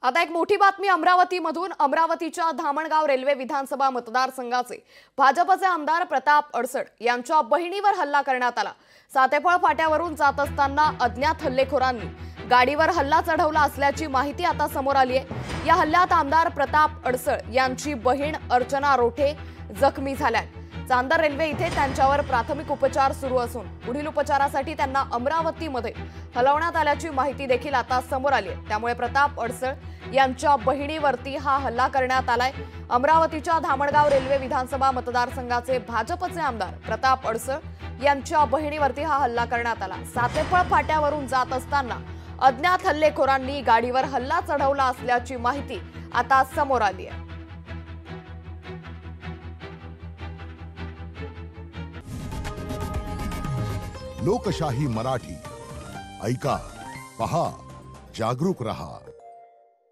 आता एक मोठी बातमी अमरावतीमधून। अमरावतीच्या धामणगाव रेल्वे विधानसभा मतदारसंघाचे भाजपचे आमदार प्रताप अडसड यांच्या बहिणीवर हल्ला करण्यात आला। सातेफळ फाट्यावरून जात असताना अज्ञात हल्लेखोरांनी गाडीवर हल्ला चढवला असल्याची माहिती आता समोर आली आहे। या हल्ल्यात आमदार प्रताप अडसड यांची बहीण अर्चना रोठे जखमी झाल्यात। चांदर रेल्वे इथे त्यांच्यावर प्राथमिक उपचार सुरू असून पुढील उपचारासाठी त्यांना अमरावतीमध्ये हलवण्यात आल्याची माहिती देखील आता समोर आली आहे। त्यामुळे प्रताप अडसड यांच्या बहिणीवरती हा हल्ला करण्यात आलाय। अमरावतीच्या धामणगाव रेल्वे विधानसभा मतदारसंघाचे भाजपचे आमदार प्रताप अडसड यांच्या बहिणीवरती हा हल्ला करण्यात आला। सातेफळ फाट्यावरून जात असताना अज्ञात हल्लेखोरांनी गाडीवर हल्ला चढवला असल्याची माहिती आता समोर आली आहे। लोकशाही मराठी ऐका, पहा, जागरूक रहा।